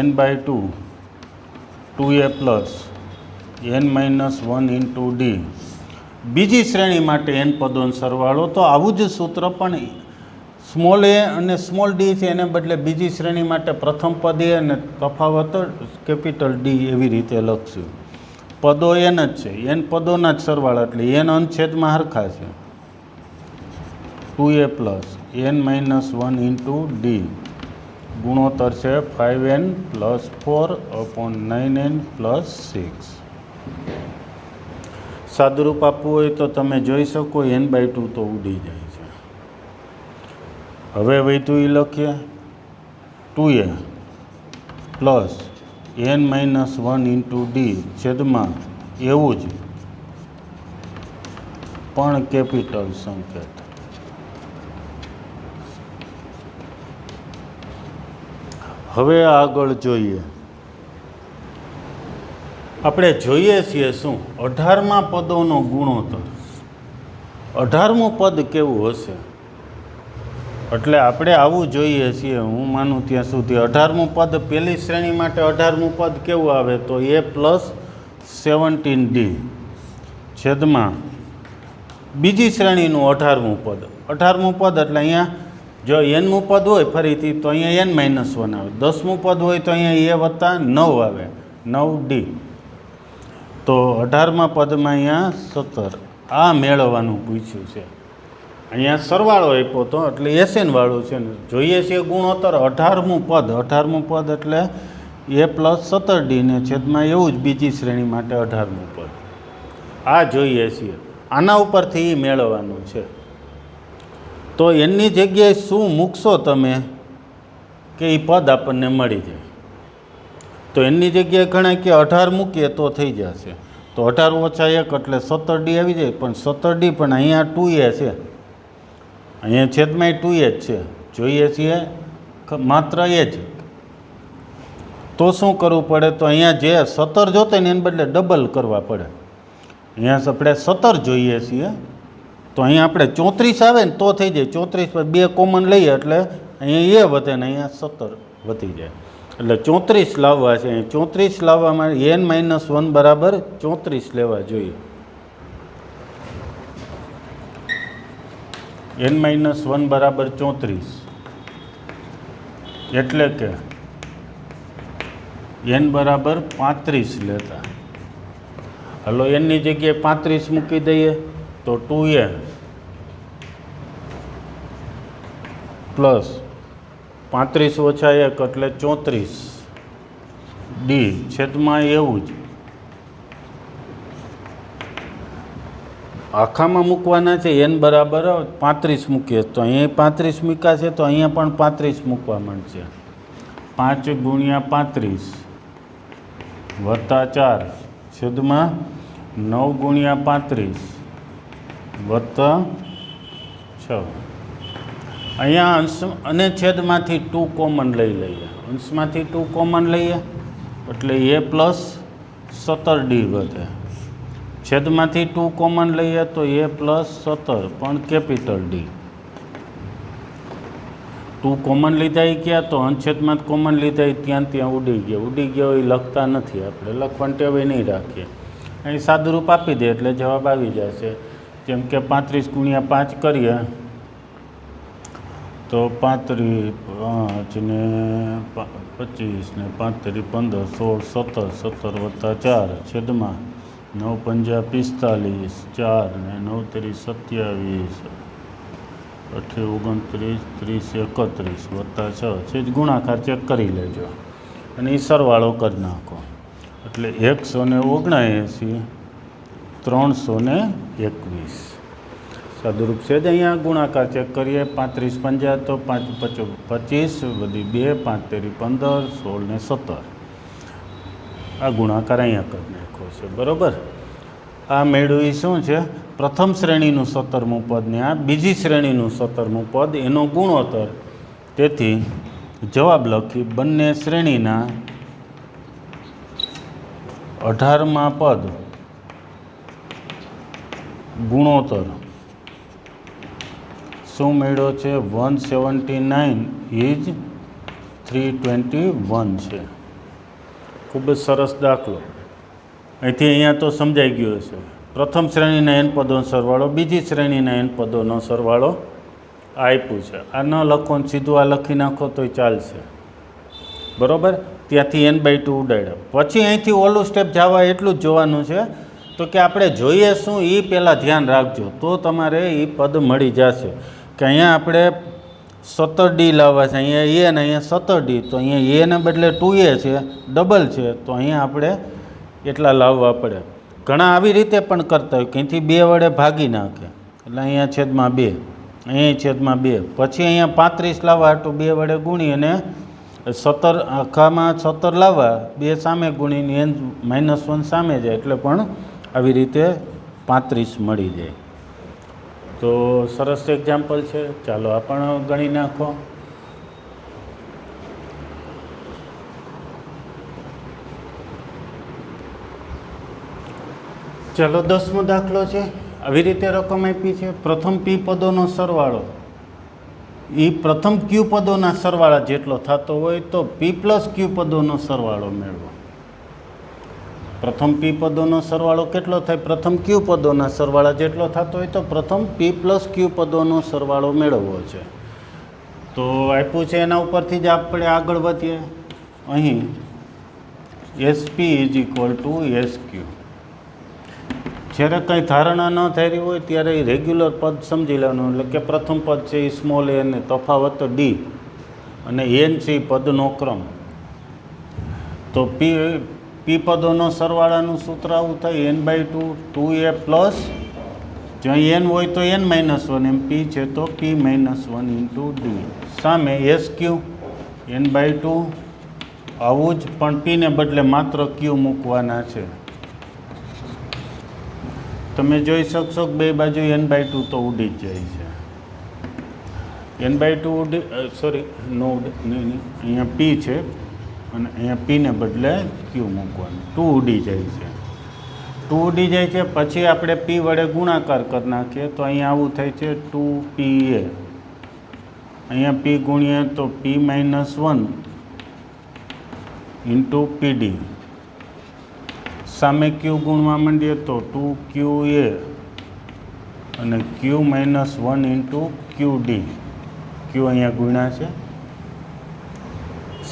n/2 2a plus n - 1 × d. બીજી શ્રેણી માટે n પદોનો સરવાળો તો આવું જ સૂત્ર, પણ સ્મોલ a અને સ્મોલ d છે એને બદલે બીજી શ્રેણી માટે પ્રથમ પદ a અને તફાવત કેપિટલ d એવી રીતે લખશું. પદો n જ છે, n પદોના જ સરવાળા એટલે n અંશછેદમાં હરખા છે. 2a plus n - 1 × d. ગુણોત્તર છે 5n + 4/9n + 6. સાદુરૂપ આપવું હોય તો તમે જોઈ શકો n/2 તો ઉડી જાય છે. હવે વધ્યું એ લખીએ 2a plus n-1 into D છેદમાં એવું જ પણ કેપિટલ સંકેત. હવે આગળ જોઈએ. આપણે જોઈએ છીએ શું 18મા પદોનો ગુણોત્તર. 18મું પદ કેવું હશે? એટલે આપણે આવું જોઈએ છીએ. હું માનું ત્યાં સુધી 18મું પદ પહેલી શ્રેણી માટે 18મું પદ કેવું આવે તો a+17d છેદમાં બીજી શ્રેણીનું 18મું પદ. 18મું પદ એટલે અહીંયા જો nમું પદ હોય ફરીથી તો અહીંયા n-1 આવે. 10મું પદ હોય તો અહીંયા a+9 આવે 9d. તો 18મા પદમાં અહીંયા 17 આ મેળવવાનું પૂછ્યું છે. અહીંયા સરવાળો આપ્યો હતો એટલે એસએનવાળું છે ને. જોઈએ છીએ ગુણોત્તર 18મું પદ. 18મું પદ એટલે a+17d ને છેદમાં એવું જ બીજી શ્રેણી માટે 18મું પદ. આ જોઈએ છીએ. આના ઉપરથી મેળવવાનું છે. તો એની જગ્યાએ શું મૂકશો તમે કે એ પદ આપણને મળી જાય? તો એની જગ્યાએ ઘણા કે 18 મૂકીએ તો થઈ જશે. તો 18 ઓછા 1 એટલે 17d આવી જાય. પણ 17d પણ અહીંયા 2a છે. અહીંયા છેદમાં 2a જ છે. જોઈએ છીએ માત્ર એ જ. તો શું કરવું પડે? તો અહીંયા જે 17 જોતે ને એને બદલે ડબલ કરવા પડે. અહીંયા આપણે 17 જોઈએ છીએ તો અહીંયા આપણે 34 આવે ને તો થઈ જાય. 34 પર 2 કોમન લઈએ એટલે અહીંયા એ વધે ને અહીંયા 17 વધી જાય. એટલે 34 લાવવા છે. 34 લાવવા માટે n-1 બરાબર 34 લેવા જોઈએ. n-1 બરાબર 34 એટલે કે n બરાબર 35 લેતા. હલો એનની જગ્યાએ 35 મૂકી દઈએ તો 2a પ્લસ 35 ઓછા 1 એટલે 34d છેદમાં એવું જ. આખામાં મૂકવાના છે. n બરાબર 35 મૂકીએ તો અહીંયા 35 મૂક્યા છે તો અહીંયા પણ 35 મૂકવા માંડશે. 5 ગુણ્યા 35 વત્તા 4 છેદમાં 9 ગુણ્યા 35 વત્તા 6. અહીંયા અંશ અને છેદમાંથી 2 કોમન લઈ લઈએ. અંશમાંથી 2 કોમન લઈએ એટલે a+17d વધે. છેદમાંથી 2 કોમન લઈએ તો a+17 પણ કેપિટલ ડી. 2 કોમન લીધા એ ક્યાં? તો અંશછેદમાં કોમન લીધા એ ત્યાં ઉડી ગયા. ઉડી ગયો એ લખતા નથી આપણે. લખવાનું ટેવ નહીં રાખીએ. અહીં સાદુરૂપ આપી દે એટલે જવાબ આવી જશે. જેમ કે 35 ગુણ્યા 5 કરીએ તો 35 5 ને 25 ને 35 15 16 17 વત્તા 4 છેદમાં 9 પંજા 45 4 ને 9 તેરી 27 28 29 30 31 વત્તા 6 છે જ ગુણાકાર ચેક કરી લેજો અને એ સરવાળો કરી નાખો એટલે 179 321. સાદુરૂપ છે જ અહીંયા ગુણાકાર ચેક કરીએ. 35 પંજા તો 5 25 વધી 2 5 તેરી 15 16 ને 17. આ ગુણાકાર અહીંયા કરી નાખો છે. બરાબર. આ મેળવી શું છે? પ્રથમ શ્રેણીનું 17મું પદ ને આ બીજી શ્રેણીનું 17મું પદ એનો ગુણોત્તર. તેથી જવાબ લખી બંને શ્રેણીના 18મા પદ ગુણોત્તર શું મેળવ્યો છે? 179 ઇઝ 321 છે. ખૂબ જ સરસ દાખલો. અહીંથી અહીંયા તો સમજાઈ ગયો હશે. પ્રથમ શ્રેણીના n પદોનો સરવાળો, બીજી શ્રેણીના n પદોનો સરવાળો આપ્યું છે. આ ન લખો ને સીધું આ લખી નાખો તોય ચાલશે. બરાબર. ત્યાંથી n/2 ઉડાડ્યા. પછી અહીંથી ઓલું સ્ટેપ જવા એટલું જ જોવાનું છે તો કે આપણે જોઈએ શું એ પહેલાં ધ્યાન રાખજો તો તમારે એ પદ મળી જશે. કે અહીંયા આપણે 17d લાવવા છે. અહીંયા a ને અહીંયા 17d તો અહીંયા a ને બદલે 2a છે, ડબલ છે તો અહીંયા આપણે એટલા લાવવા પડે. ઘણા આવી રીતે પણ કરતા હોય કે અહીંથી 2 વડે ભાગી નાખે એટલે અહીંયા છેદમાં 2, અહીંયા છેદમાં 2. પછી અહીંયા 35 લાવવા તો 2 વડે ગુણી અને 17 આખામાં 17 લાવવા, 2 સામે ગુણીને n -1 સામે જાય એટલે પણ આવી રીતે 35 મળી જાય. તો સરસ એક્ઝામ્પલ છે. ચાલો આ પણ ગણી નાખો. ચાલો 10મો દાખલો છે. આવી રીતે રકમ આપી છે. પ્રથમ p પદોનો સરવાળો એ પ્રથમ q પદોના સરવાળા જેટલો થતો હોય તો p પ્લસ q પદોનો સરવાળો મેળવો. પ્રથમ p પદોનો સરવાળો કેટલો થાય? પ્રથમ q પદોના સરવાળા જેટલો થતો હોય તો પ્રથમ p પ્લસ q પદોનો સરવાળો મેળવવો છે. તો આપ્યું છે એના ઉપરથી જ આપણે આગળ વધીએ. અહીં SP = SQ. જ્યારે કંઈ ધારણા ન થઈ રહી હોય ત્યારે એ રેગ્યુલર પદ સમજી લેવાનું. એટલે કે પ્રથમ પદ છે એ સ્મોલ a ને તફાવત d અને n છે એ પદનો ક્રમ. તો p પદોનો સરવાળાનું સૂત્ર આવું થાય n/2 2a પ્લસ જ્યાં n હોય તો n-1 એમ p છે તો p-1 × d સામે SQ n/2 આવું જ પણ p ને બદલે માત્ર q મૂકવાના છે. તમે જોઈ શકશો કે બે બાજુ n/2 તો ઉડી જ જાય છે. n/2 ઉડી સોરી નો નહીં, અહીંયા p છે અને અહીંયા p ને બદલે q મૂકવાનું. 2 ઉડી જાય છે. 2 ઉડી જાય છે પછી આપણે p વડે ગુણાકાર કરી નાખીએ તો અહીંયા આવું થાય છે 2pa. અહીંયા p ગુણીએ તો p-1 × pd. સામે q ગુણવા માંડીએ તો 2qa અને q-1 × qd. q અહીંયા ગુણ્યા છે.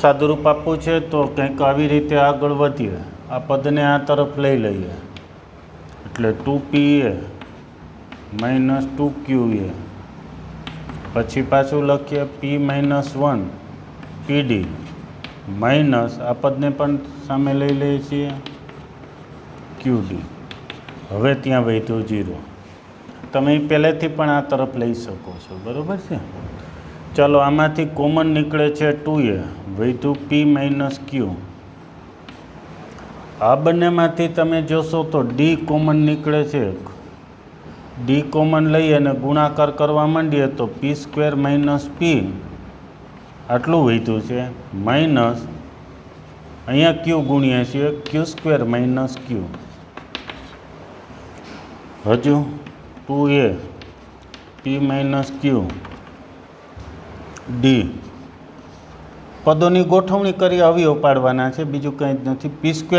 સાદુરૂપ આપવું છે તો કંઈક આવી રીતે આગળ વધીએ. આ પદને આ તરફ લઈ લઈએ એટલે 2pa - 2qa. પછી પાછું લખીએ p-1 pd માઇનસ આ પદને પણ સામે લઈ લઈએ છીએ qd. હવે ત્યાં વધ્યું 0. તમે પહેલેથી પણ આ તરફ લઈ શકો છો, બરાબર છે. ચાલો આમાંથી કોમન નીકળે છે 2a, વધ્યું p - q. આ બંનેમાંથી તમે જોશો તો d કોમન નીકળે છે. d કોમન લઈ અને ગુણાકાર કરવા માંડીએ તો p² - p આટલું વધ્યું છે માઇનસ અહીંયા q ગુણીએ છીએ q² - q. હજુ 2a p - q d. પદોની ગોઠવણી કરી અવયવ પાડવાના છે, બીજું કંઈ જ નથી. p² - q²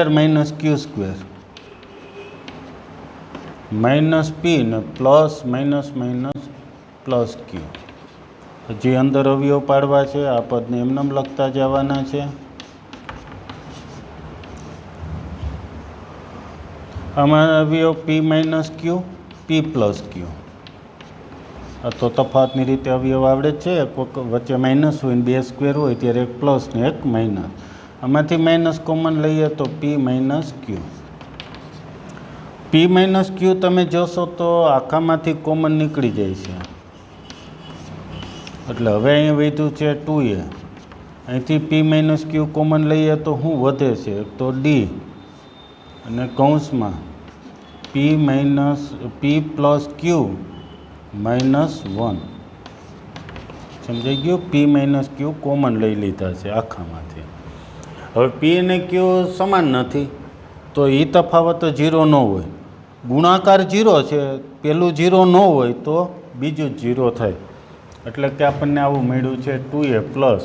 માઇનસ p ને પ્લસ માઇનસ પ્લસ q. હજી અંદર અવયવ પાડવા છે. આ પદને એમને લખતા જવાના છે. આમાં અવયવ p - q p plus q. આ તો તફાવતની રીતે અવયવ આવડે છે. એક વચ્ચે માઇનસ હોય ને 2 સ્ક્વેર હોય ત્યારે એક પ્લસ ને એક માઇનસ. આમાંથી માઇનસ કોમન લઈએ તો p - q. p - q તમે જોશો તો આખામાંથી કોમન નીકળી જાય છે. એટલે હવે અહીં વધ્યું છે 2a. અહીંથી p - q કોમન લઈએ તો શું વધે છે? તો d અને કૌંસમાં p પ્લસ q -1. સમજાઈ ગયું? p - q કોમન લઈ લીધા છે આખામાંથી. હવે p અને q સમાન નથી તો એ તફાવત 0 ન હોય. ગુણાકાર 0 છે, પેલું 0 ન હોય તો બીજું જ 0 થાય. એટલે કે આપણને આવું મળ્યું છે 2a plus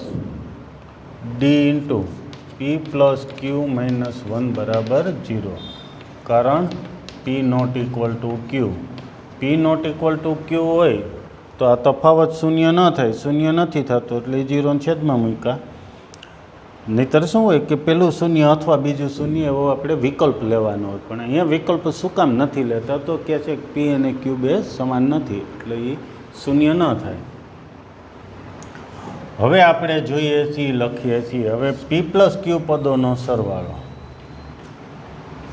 d × p plus q -1 બરાબર 0. કારણ p ≠ q. p ≠ q હોય તો આ તફાવત શૂન્ય ન થાય. શૂન્ય નથી થતો એટલે 0 છેદમાં મૂક્યા. નહીંતર શું હોય કે પેલું શૂન્ય અથવા બીજું શૂન્ય એવો આપણે વિકલ્પ લેવાનો હોય. પણ અહીંયા વિકલ્પ શું કામ નથી લેતા? તો કહે છે કે p અને q બે સમાન નથી એટલે એ શૂન્ય ન થાય. હવે આપણે જોઈએ છીએ, લખીએ છીએ હવે p પ્લસ q પદોનો સરવાળો.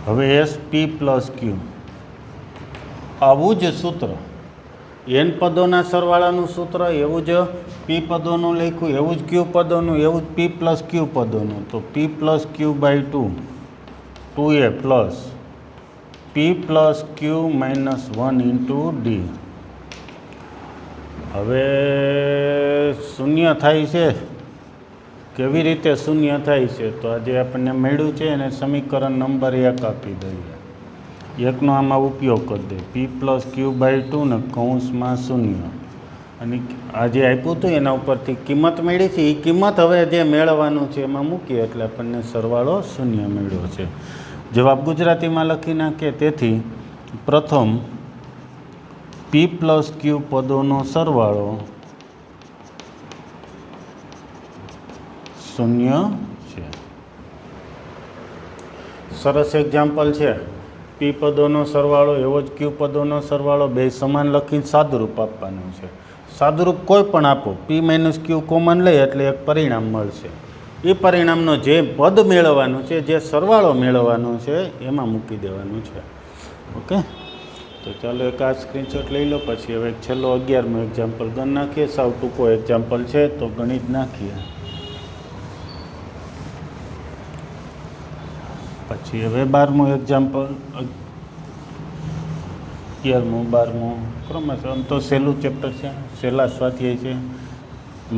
હવે SP પ્લસ q. આવું જ સૂત્ર n પદોના સરવાળાનું સૂત્ર, એવું જ પી પદોનું લખ્યું એવું જ ક્યુ પદોનું એવું જ પી પ્લસ ક્યુ પદોનું, તો p plus q by 2 2a plus p plus Q minus 1 into D. હવે શૂન્ય થાય છે. કેવી રીતે શૂન્ય થાય છે? તો આજે આપણને મળ્યું છે એને સમીકરણ નંબર 1 આપી દઈએ. એકનો આમાં ઉપયોગ કરી દઈએ. પી પ્લસ ક્યુ બાય 2 ને કૌંસમાં શૂન્ય, અને આ જે આપ્યું હતું એના ઉપરથી કિંમત મળી છે. એ કિંમત હવે જે મેળવવાનું છે એમાં મૂકીએ એટલે આપણને સરવાળો શૂન્ય મળ્યો છે. જવાબ ગુજરાતીમાં લખી નાખીએ. તેથી પ્રથમ પી પ્લસ ક્યુ પદોનો સરવાળો શૂન્ય છે. સરસ એક્ઝામ્પલ છે. પી પદોનો સરવાળો એવો જ ક્યુ પદોનો સરવાળો, બે સમાન લખીને સાદુરૂપ આપવાનું છે. સાદુરૂપ કોઈ પણ આપો, પી માઇનસ ક્યુ કોમન લઈ એટલે એક પરિણામ મળશે. એ પરિણામનો જે પદ મેળવવાનું છે, જે સરવાળો મેળવવાનો છે એમાં મૂકી દેવાનું છે. ઓકે, તો ચાલો એક આ સ્ક્રીનશોટ લઈ લો. પછી હવે છેલ્લો 11મો એક્ઝામ્પલ ગણ નાખીએ. સાવ ટૂંકો એક્ઝામ્પલ છે તો ગણી જ નાખીએ. પછી હવે 12મું એક્ઝામ્પલ, 11મું 12મું ક્રમશ. આમ તો સહેલું ચેપ્ટર છે, સહેલા સ્વાધ્યાય છે.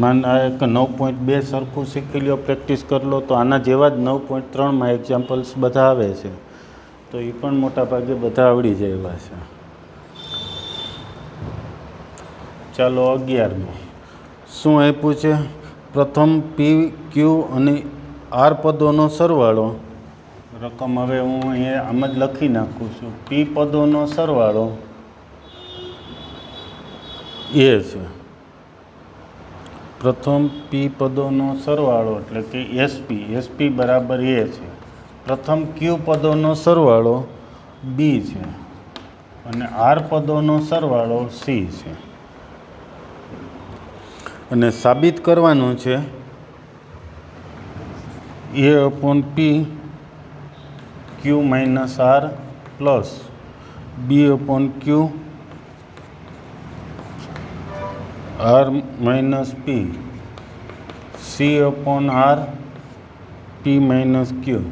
માન આ એક 9.2 સરખું શીખી લો, પ્રેક્ટિસ કરી લો તો આના જેવા જ 9.3માં એક્ઝામ્પલ્સ બધા આવે છે. તો એ પણ મોટા ભાગે બધા આવડી જાય એવા છે. ચાલો 11મું શું આપ્યું છે? પ્રથમ પી ક્યુ અને આર પદોનો સરવાળો. રકમ હવે હું અહીંયા આમ જ લખી નાખું છું. પી પદોનો સરવાળો એ છે. પ્રથમ પી પદોનો સરવાળો એટલે કે એસપી બરાબર એ છે. પ્રથમ ક્યુ પદોનો સરવાળો બી છે અને આર પદોનો સરવાળો સી છે. અને સાબિત કરવાનું છે a upon p q minus r plus B upon q r minus p c upon r p minus q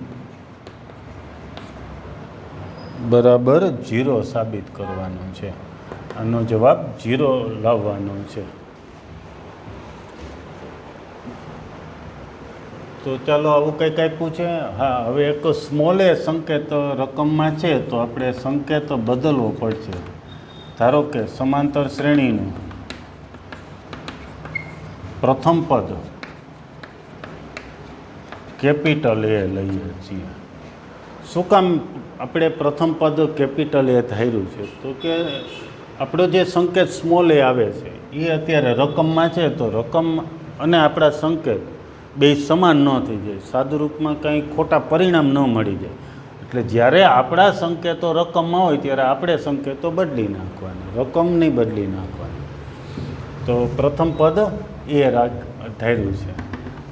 બરાબર 0 સાબિત કરવાનું છે. આનો જવાબ 0 લાવવાનો છે. તો ચાલો આવું કંઈક આપ્યું છે. હા, હવે એક સ્મોલ એ સંકેત રકમમાં છે તો આપણે સંકેત બદલવો પડશે. ધારો કે સમાંતર શ્રેણીનું પ્રથમ પદ કેપિટલ એ લઈએ છીએ. શું કામ આપણે પ્રથમ પદ કેપિટલ એ ધાર્યું છે? તો કે આપણો જે સંકેત સ્મોલ એ આવે છે એ અત્યારે રકમમાં છે, તો રકમ અને આપણા સંકેત બે સમાન ન થઈ જાય, સાદુરૂપમાં કંઈ ખોટા પરિણામ ન મળી જાય. એટલે જ્યારે આપણા સંકેતો રકમમાં હોય ત્યારે આપણે સંકેતો બદલી નાખવાના, રકમ નહીં બદલી નાખવાની. તો પ્રથમ પદ એ ધાર્યું છે.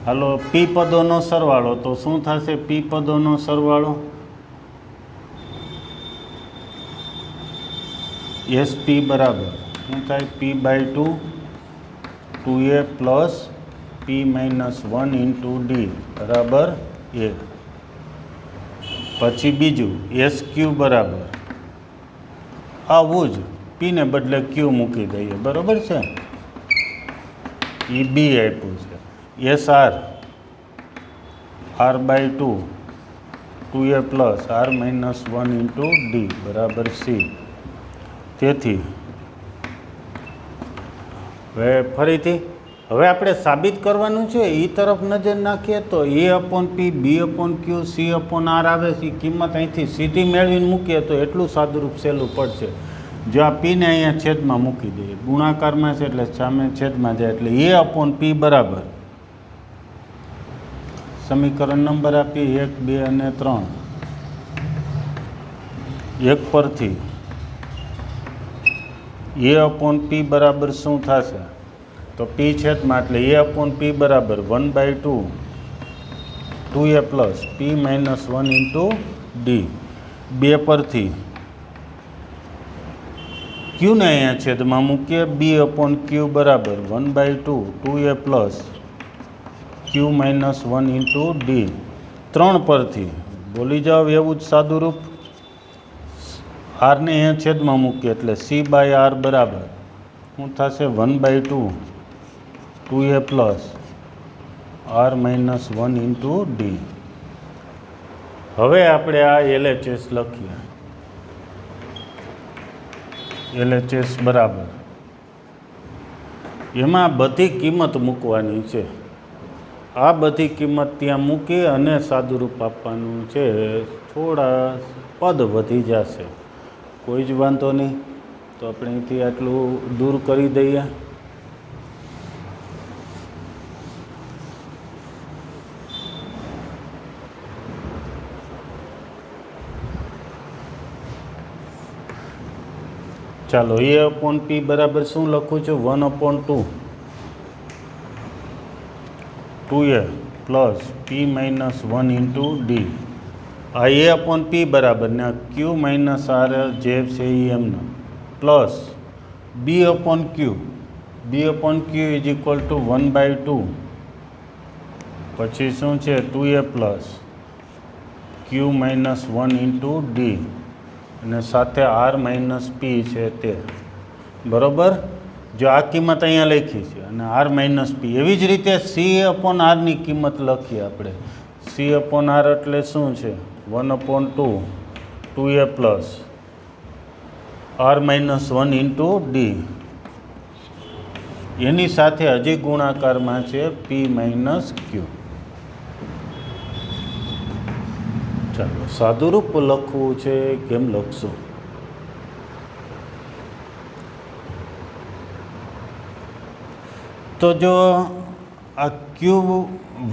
હાલો, પી પદોનો સરવાળો તો શું થશે? પી પદોનો સરવાળો એસપી બરાબર શું થાય? P by 2 2a plus P minus 1 into D બરાબર એ. પછી બીજું એસ ક્યુ બરાબર આવું જ પીને બદલે ક્યુ મૂકી દઈએ, બરાબર છે. એ બી આપ્યું છે. S R by 2 2a plus R minus 1 into D બરાબર સી. તેથી હવે ફરીથી હવે આપણે સાબિત કરવાનું છે એ તરફ નજર નાખીએ તો a upon p b upon q c upon r આવે છે. કિંમત અહીંથી સીધી મેળવીને મૂકીએ તો એટલું સાદુરૂપ સહેલું પડશે. જો આ પીને અહીંયા છેદમાં મૂકી દઈએ, ગુણાકારમાં છે એટલે સામે છેદમાં જાય, એટલે એ અપોન પી બરાબર સમીકરણ નંબર આપીએ 1 2 અને 3. એક પરથી એ અપોન પી બરાબર શું થશે? તો પી છેદમાં એટલે એ અપોન પી બરાબર 1/2 2a plus P minus 1 into D. બે પરથી ક્યુને અહીંયા છેદમાં મૂકીએ બી અપોન ક્યુ બરાબર 1/2 2a પ્લસ ક્યુ માઇનસ 1 ઇન્ટુ ડી 3 પરથી બોલી જાઓ એવું જ સાદું રૂપ આરને અહીંયા છેદમાં મૂકીએ એટલે સી બાય આર બરાબર શું થશે 1/2 2a plus R minus 1 into D. હવે આપણે આ LHS લખીએ. LHS બરાબર એમાં બધી કિંમત મૂકવાની છે. આ બધી કિંમત ત્યાં મૂકી અને સાદુરૂપ આપવાનું છે. થોડા પદ વધી જશે, કોઈ જ વાંધો નહીં. તો આપણે અહીંથી આટલું દૂર કરી દઈએ. ચાલો એ અપોન પી બરાબર શું લખું છું 1/2 2a plus P minus 1 into D. આ એ અપોન પી બરાબર ને ક્યુ માઇનસ આર જે છે એ એમનો plus B upon Q is equal to 1/2 પછી શું છે 2a પ્લસ ક્યુ માઇનસ 1 ઇન્ટુ ડી અને સાથે આર માઇનસ પી છે તે બરાબર. જો આ કિંમત અહીંયા લખી છે અને આર માઇનસ પી. એવી જ રીતે સી અપોન આરની કિંમત લખીએ આપણે. સી અપોન આર એટલે શું છે 1/2 2a plus R minus 1 into d. એની સાથે હજી ગુણાકારમાં છે પી માઇનસ ક્યુ. ચાલો સાદુરૂપ લખવું છે, કેમ લખશું? તો જો આ ક્યુ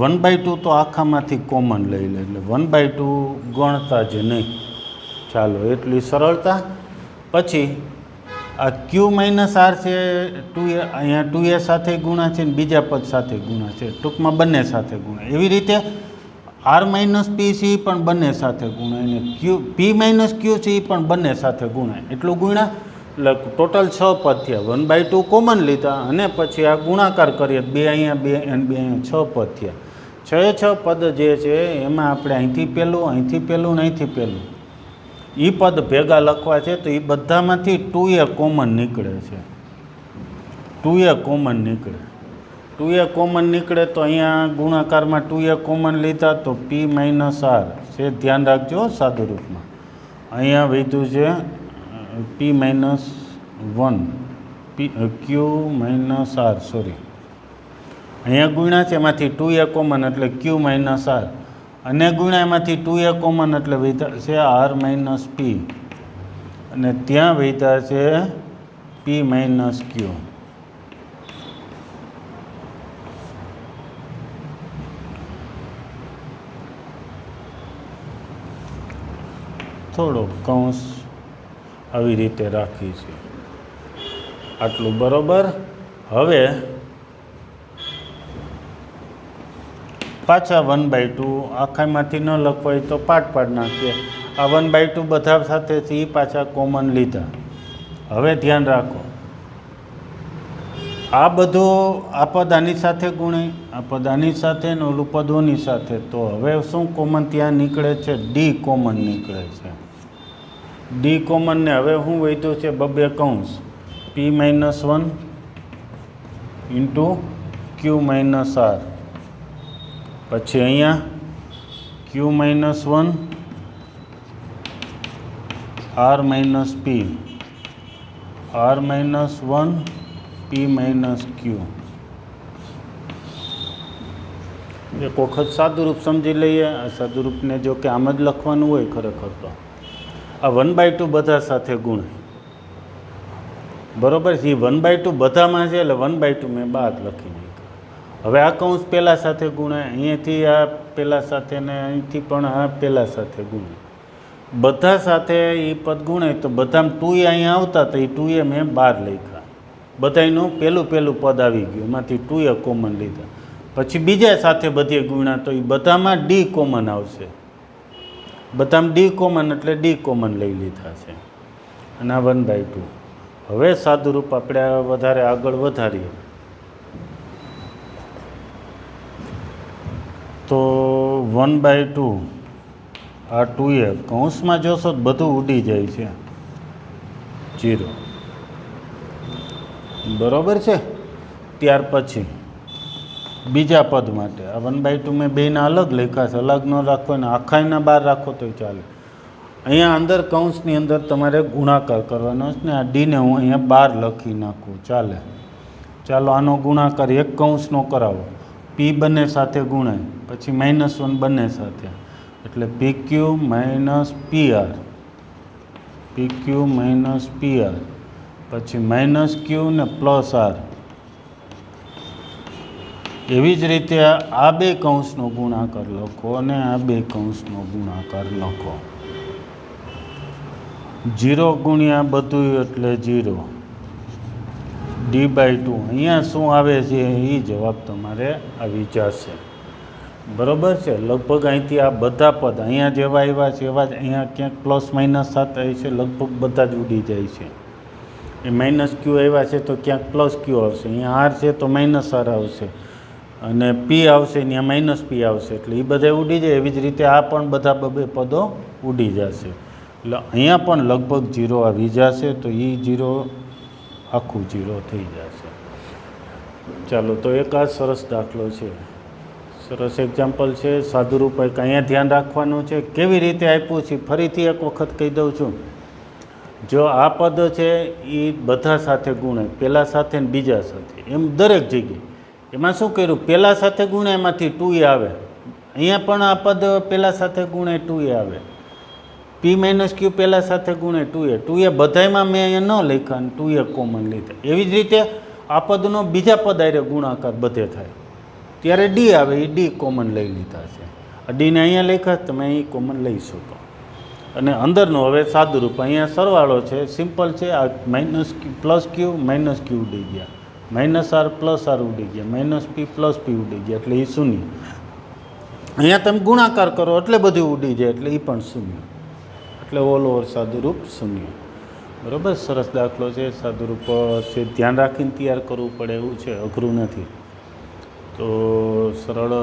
1/2 તો આખામાંથી કોમન લઈ લે એટલે 1/2 ગણતા જ નહીં. ચાલો એટલી સરળતા. પછી આ ક્યુ માઇનસ આર છે 2a, અહીંયા 2a સાથે ગુણા છે ને બીજા પદ સાથે ગુણા છે, ટૂંકમાં બંને સાથે ગુણા. એવી રીતે આર માઇનસ પી છે એ પણ બંને સાથે ગુણાય અને ક્યુ પી માઇનસ ક્યુ છે એ પણ બંને સાથે ગુણાય. એટલું ગુણ્યા એટલે ટોટલ 6 પદ થયા. 1/2 કોમન લીધા અને પછી આ ગુણાકાર કરીએ 2 અહીંયા 2 અને 2 અહીંયા 6 પદ થયા. 6 પદ જે છે એમાં આપણે અહીંથી પહેલું ને અહીંથી પહેલું એ પદ ભેગા લખવા છે. તો એ બધામાંથી 2a કોમન નીકળે છે. 2a કોમન નીકળે. 2a કોમન નીકળે તો અહીંયા ગુણાકારમાં 2a કોમન લીધા તો પી માઇનસ આર છે. ધ્યાન રાખજો સાદું રૂપમાં. અહીંયા વધ્યું છે પી માઇનસ 1 ક્યુ માઇનસ આર સોરી અહીંયા ગુણ્યા છે એમાંથી 2a કોમન એટલે ક્યુ માઇનસ આર અને ગુણ્યા એમાંથી 2a કોમન એટલે વધ્યા છે આર માઇનસ પી અને ત્યાં વધ્યા છે પી માઇનસ ક્યુ. થોડો કૌંસ આવી રીતે રાખી છે. આટલું બરોબર. હવે પાછા 1/2 આખામાંથી ન લખવાય તો પાડ નાખીએ. આ 1/2 બધા સાથે છે એ પાછા કોમન લીધા. હવે ધ્યાન રાખો આ બધું આ પદ આની સાથે ગુણાય, આ પદ આની સાથે ને ઓલું પદ ઓની સાથે. તો હવે શું કોમન ત્યાં નીકળે છે? ડી કોમન નીકળે છે. ડી કોમન ને હવે શું વધ્યું છે? બબે કૌંસ p minus 1 into q minus r. પછી અહીંયા q minus 1 r minus p r minus 1 p minus q. એક વખત સાદુરૂપ સમજી લઈએ. આ સાદુરૂપને જો કે આમ જ લખવાનું હોય ખરેખર તો આ 1/2 બધા સાથે ગુણાય બરાબર છે. 1/2 બધામાં છે એટલે 1/2 મેં બહાર લખી નાખ્યું. હવે આ કૌંસ પહેલાં સાથે ગુણાય, અહીંયાથી આ પહેલાં સાથે ને અહીંથી પણ આ પહેલાં સાથે ગુણાય. બધા સાથે એ પદ ગુણાય તો બધામાં 2a અહીંયા આવતા તો એ 2a મેં બહાર લખ્યા. બધાનું પહેલું પદ આવી ગયું, એમાંથી 2a કોમન લીધા. પછી બીજા સાથે બધે ગુણ્યા તો એ બધામાં ડી કોમન આવશે. બધામાં ડી કોમન એટલે ડી કોમન લઈ લીધા છે અને આ 1/2. હવે સાદુરૂપ આપણે વધારે આગળ વધારીએ તો 1/2 આ 2a કૌંસમાં જોશો તો બધું ઉડી જાય છે 0 બરાબર છે। ત્યાર પછી બીજા પદ માટે આ 1/2 મેં બેના અલગ લખ્યા છે, અલગ ન રાખો ને આખાઈના બહાર રાખો તો ચાલે। અહીંયા અંદર કૌંસની અંદર તમારે ગુણાકાર કરવાનો છે ને આ ડીને હું અહીંયા બહાર લખી નાખું ચાલે। ચાલો આનો ગુણાકાર એક કૌંસનો કરાવો, પી બંને સાથે ગુણાય પછી -1 બંને સાથે એટલે PQ minus PR, PQ minus PR પછી -Q ને +R। એવી જ રીતે આ બે કૌંસનો ગુણાકાર લખો અને આ બે કૌંસનો ગુણાકાર લખો। 0 ગુણ્યા બધું એટલે 0 D/2 અહીંયા શું આવે છે એ જવાબ તમારે આવી જશે બરાબર છે। લગભગ અહીંથી આ બધા પદ અહીંયા જેવા આવ્યા છે એવા જ અહીંયા ક્યાંક પ્લસ માઇનસ સાથે છે, લગભગ બધા જ ઉડી જાય છે। એ -Q આવ્યા છે તો ક્યાંક +Q આવશે, અહીંયા R છે તો -R આવશે અને P આવશે ત્યાં -P આવશે એટલે એ બધા ઉડી જાય। એવી જ રીતે આ પણ બધા બબે પદો ઉડી જશે એટલે અહીંયા પણ લગભગ 0 આવી જશે તો એ 0 આખું 0 થઈ જશે। ચાલો તો એક આ સરસ દાખલો છે, સરસ એક્ઝામ્પલ છે। સાદુરૂપ એક અહીંયા ધ્યાન રાખવાનું છે કેવી રીતે આપ્યું છે ફરીથી એક વખત કહી દઉં છું। જો આ પદ છે એ બધા સાથે ગુણાય, પહેલાં સાથે ને બીજા સાથે એમ દરેક જગ્યાએ। એમાં શું કર્યું, પહેલાં સાથે ગુણાય એમાંથી 2a આવે, અહીંયા પણ આ પદ પહેલાં સાથે ગુણાય 2a આવે, P - Q પહેલાં સાથે ગુણાય 2a બધામાં મેં અહીંયા ન લખ્યા અને 2a કોમન લીધા। એવી જ રીતે આ પદનો બીજા પદ આરે ગુણાકાર બધે થાય ત્યારે D આવે, એ D કોમન લઈ લીધા છે। આ Dને અહીંયા લખ્યા તમે અહીં કોમન લઈ શકો। અને અંદરનો હવે સાદુરૂપ અહીંયા સરવાળો છે, સિમ્પલ છે। આ +Q -Q ઉડી ગયા, -R +R ઉડી ગયા, -P +P ઉડી ગયા એટલે એ શૂન્ય। અહીંયા તમે ગુણાકાર કરો એટલે બધું ઉડી જાય એટલે એ પણ શૂન્ય, એટલે ઓલ ઓવર સાદુરૂપ શૂન્ય બરાબર। સરસ દાખલો છે। સાદુરૂપ છે ધ્યાન રાખીને તૈયાર કરવું પડે એવું છે, અઘરું નથી। તો સરળ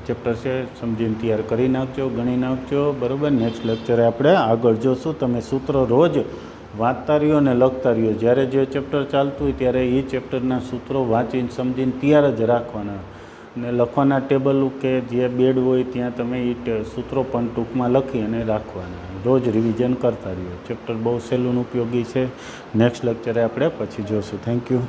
ચેપ્ટર છે, સમજીને તૈયાર કરી નાખજો, ગણી નાખજો બરાબર। નેક્સ્ટ લેક્ચરે આપણે આગળ જોશું। તમે સૂત્ર રોજ વાંચતા રહ્યો અને લખતા રહ્યો, જ્યારે જે ચેપ્ટર ચાલતું હોય ત્યારે એ ચેપ્ટરના સૂત્રો વાંચીને સમજીને તૈયાર જ રાખવાના અને લખવાના ટેબલ કે જે બેડ હોય ત્યાં તમે એ સૂત્રો પણ ટૂંકમાં લખી અને રાખવાના, રોજ રિવિઝન કરતા રહ્યો। ચેપ્ટર બહુ સહેલું ઉપયોગી છે। નેક્સ્ટ લેક્ચરે આપણે પછી જોશું। Thank you.